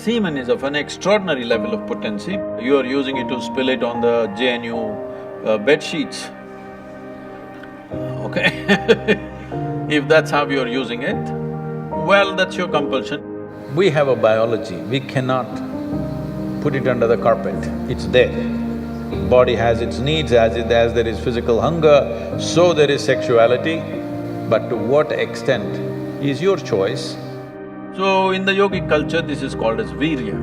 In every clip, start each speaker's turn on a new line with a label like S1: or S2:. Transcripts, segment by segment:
S1: semen is of an extraordinary level of potency. You are using it to spill it on the JNU bed sheets, okay? If that's how you're using it, well, that's your compulsion. We have a biology, we cannot put it under the carpet, it's there. Body has its needs, as there is physical hunger, so there is sexuality, but to what extent is your choice. So in the yogic culture, this is called as virya.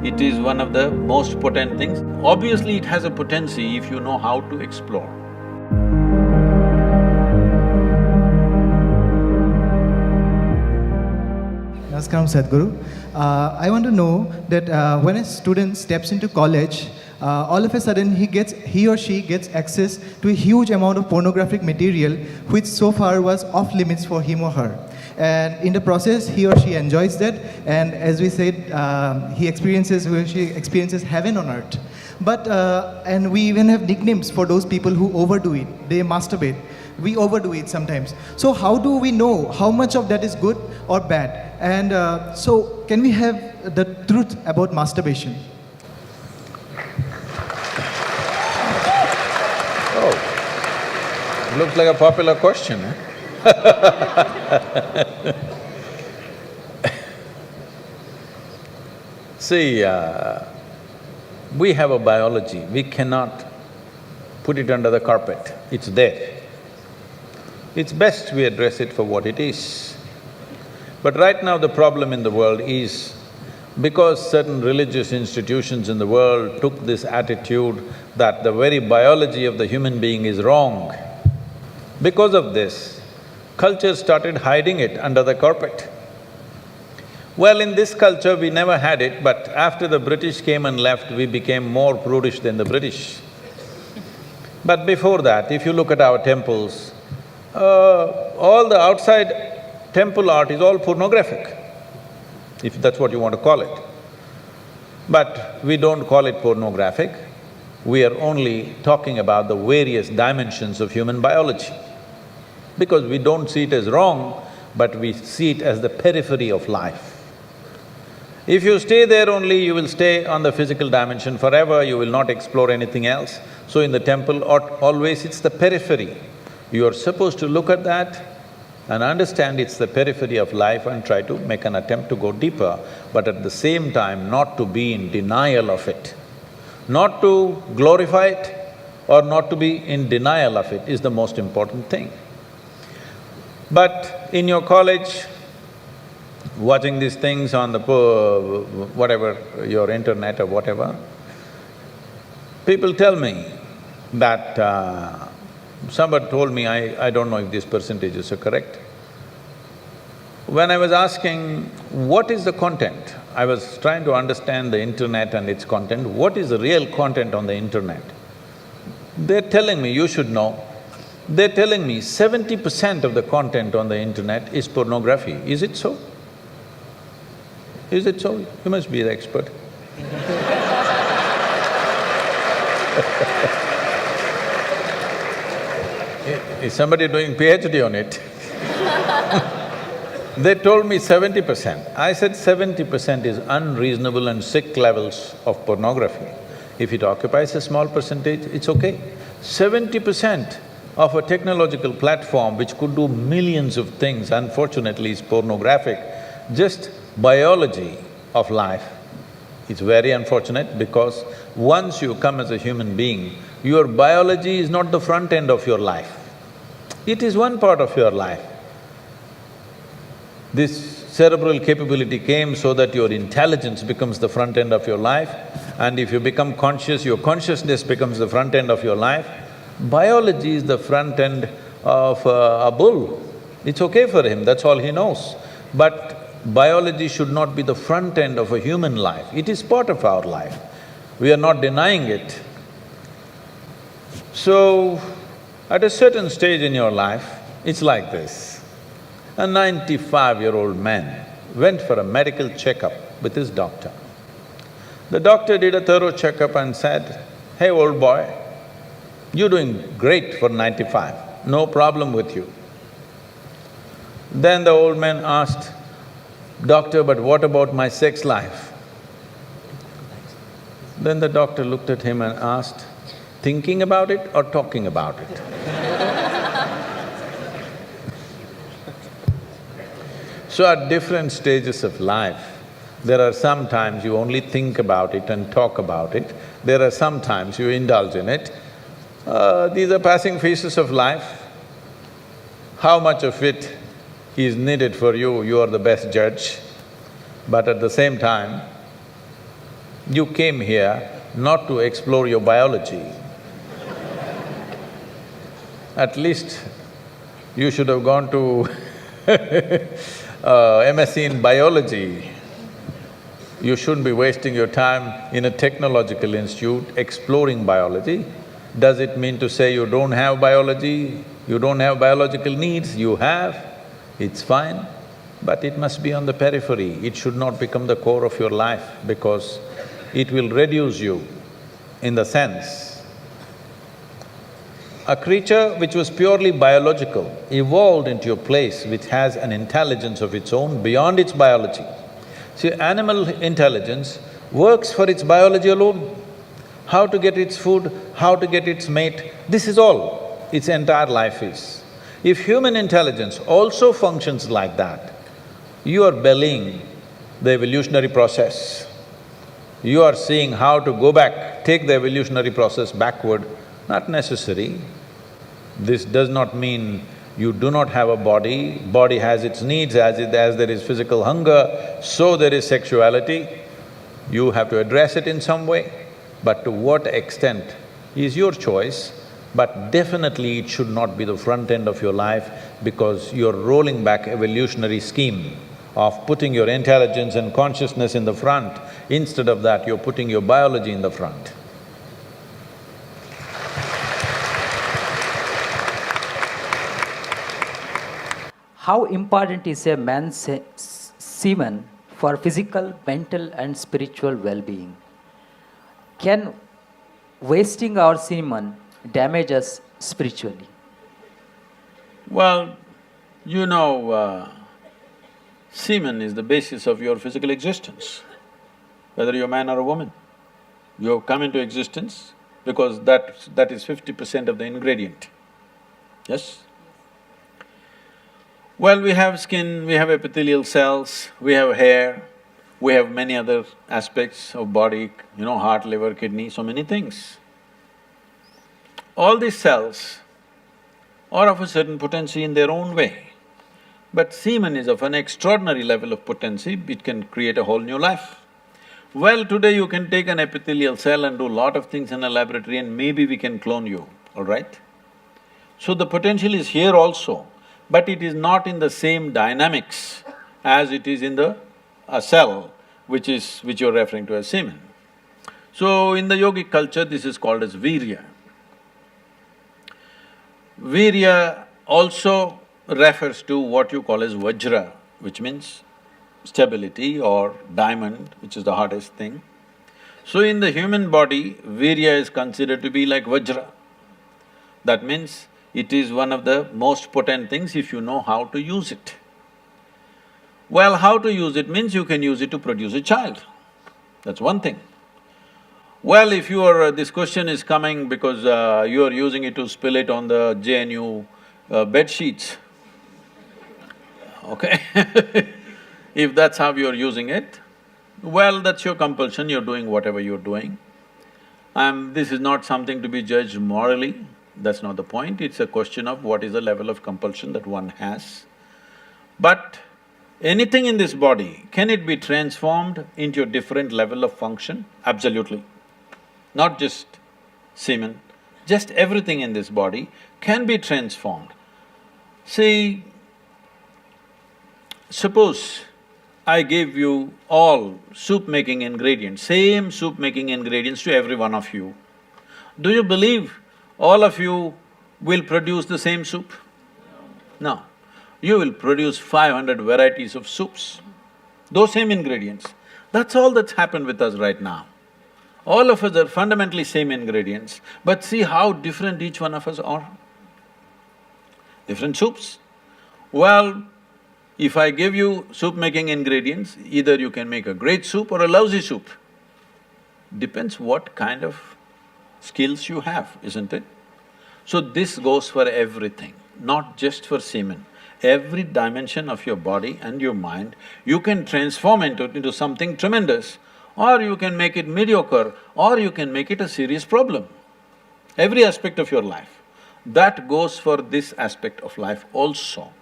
S1: It is one of the most potent things. Obviously, it has a potency if you know how to explore.
S2: Namaskaram, Sadhguru. I want to know that when a student steps into college, all of a sudden he or she gets access to a huge amount of pornographic material which so far was off limits for him or her. And in the process, he or she enjoys that, and as we said, he or she experiences heaven on earth. But, and we even have nicknames for those people who overdo it. They masturbate. We overdo it sometimes. So how do we know how much of that is good or bad? And so can we have the truth about masturbation?
S1: Oh, looks like a popular question, eh? See, we have a biology, we cannot put it under the carpet, it's there. It's best we address it for what it is. But right now the problem in the world is, because certain religious institutions in the world took this attitude that the very biology of the human being is wrong, because of this, culture started hiding it under the carpet. Well, in this culture we never had it, but after the British came and left, we became more prudish than the British. But before that, if you look at our temples, all the outside temple art is all pornographic, if that's what you want to call it. But we don't call it pornographic, we are only talking about the various dimensions of human biology. Because we don't see it as wrong, but we see it as the periphery of life. If you stay there only, you will stay on the physical dimension forever, you will not explore anything else. So in the temple, always it's the periphery. You are supposed to look at that and understand it's the periphery of life and try to make an attempt to go deeper, but at the same time not to be in denial of it. Not to glorify it or not to be in denial of it is the most important thing. But in your college, watching these things on the whatever, your internet or whatever, people tell me that… somebody told me, I don't know if these percentages are correct. When I was asking, what is the content? I was trying to understand the internet and its content, what is the real content on the internet? They're telling me, you should know, they're telling me 70% of the content on the internet is pornography. Is it so? Is it so? You must be the expert. Is somebody doing PhD on it? They told me 70%. I said 70% is unreasonable and sick levels of pornography. If it occupies a small percentage, it's okay. 70% of a technological platform which could do millions of things, unfortunately is pornographic. Just biology of life is very unfortunate because once you come as a human being, your biology is not the front end of your life. It is one part of your life. This cerebral capability came so that your intelligence becomes the front end of your life, and if you become conscious, your consciousness becomes the front end of your life. Biology is the front end of a bull. It's okay for him, that's all he knows. But biology should not be the front end of a human life, it is part of our life. We are not denying it. So, at a certain stage in your life, it's like this. A 95-year-old man went for a medical checkup with his doctor. The doctor did a thorough checkup and said, "Hey, old boy, you're doing great for 95, no problem with you." Then the old man asked, "Doctor, but what about my sex life?" Then the doctor looked at him and asked, thinking about it or talking about it? So at different stages of life, there are some times you only think about it and talk about it, there are some times you indulge in it. These are passing phases of life. How much of it is needed for you, you are the best judge. But at the same time, you came here not to explore your biology. At least you should have gone to MSc in biology. You shouldn't be wasting your time in a technological institute exploring biology. Does it mean to say you don't have biology, you don't have biological needs? You have, it's fine, but it must be on the periphery. It should not become the core of your life because it will reduce you in the sense. A creature which was purely biological evolved into a place which has an intelligence of its own beyond its biology. See, animal intelligence works for its biology alone. How to get its food, how to get its mate, this is all its entire life is. If human intelligence also functions like that, you are bellying the evolutionary process. You are seeing how to go back, take the evolutionary process backward, not necessary. This does not mean you do not have a body, body has its needs, as there is physical hunger, so there is sexuality. You have to address it in some way, but to what extent is your choice, but definitely it should not be the front end of your life because you're rolling back evolutionary scheme of putting your intelligence and consciousness in the front. Instead of that, you're putting your biology in the front.
S3: How important is a man's semen for physical, mental and spiritual well-being? Can wasting our semen damage us spiritually?
S1: Well, you know, semen is the basis of your physical existence, whether you're a man or a woman. You have come into existence because that is 50% of the ingredient, yes? Well, we have skin, we have epithelial cells, we have hair, we have many other aspects of body, you know, heart, liver, kidney, so many things. All these cells are of a certain potency in their own way, but semen is of an extraordinary level of potency, it can create a whole new life. Well, today you can take an epithelial cell and do a lot of things in a laboratory and maybe we can clone you, all right? So the potential is here also, but it is not in the same dynamics as it is in a cell, which you're referring to as semen. So in the yogic culture, this is called as virya. Virya also refers to what you call as vajra, which means stability, or diamond, which is the hardest thing. So in the human body, virya is considered to be like vajra. That means it is one of the most potent things if you know how to use it. Well, how to use it means you can use it to produce a child, that's one thing. Well, if you are… this question is coming because you are using it to spill it on the JNU bed sheets, okay? If that's how you're using it, well, that's your compulsion, you're doing whatever you're doing. This is not something to be judged morally, that's not the point, it's a question of what is the level of compulsion that one has. But anything in this body, can it be transformed into a different level of function? Absolutely. Not just semen, just everything in this body can be transformed. See, suppose I gave you all soup-making ingredients, same soup-making ingredients to every one of you. Do you believe all of you will produce the same soup? No. You will produce 500 varieties of soups, those same ingredients. That's all that's happened with us right now. All of us are fundamentally same ingredients, but see how different each one of us are. Different soups. Well, if I give you soup-making ingredients, either you can make a great soup or a lousy soup. Depends what kind of skills you have, isn't it? So this goes for everything, not just for semen. Every dimension of your body and your mind, you can transform into something tremendous, or you can make it mediocre, or you can make it a serious problem. Every aspect of your life. That goes for this aspect of life also.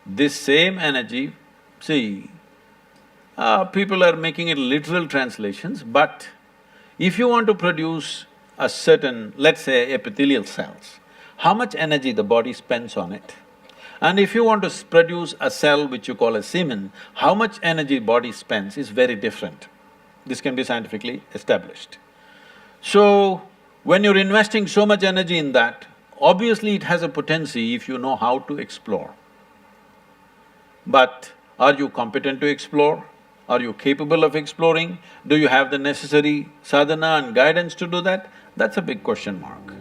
S1: This same energy, see, people are making it literal translations, but if you want to produce a certain, let's say epithelial cells, how much energy the body spends on it? And if you want to produce a cell which you call a semen, how much energy body spends is very different. This can be scientifically established. So, when you're investing so much energy in that, obviously it has a potency if you know how to explore. But are you competent to explore? Are you capable of exploring? Do you have the necessary sadhana and guidance to do that? That's a big question mark.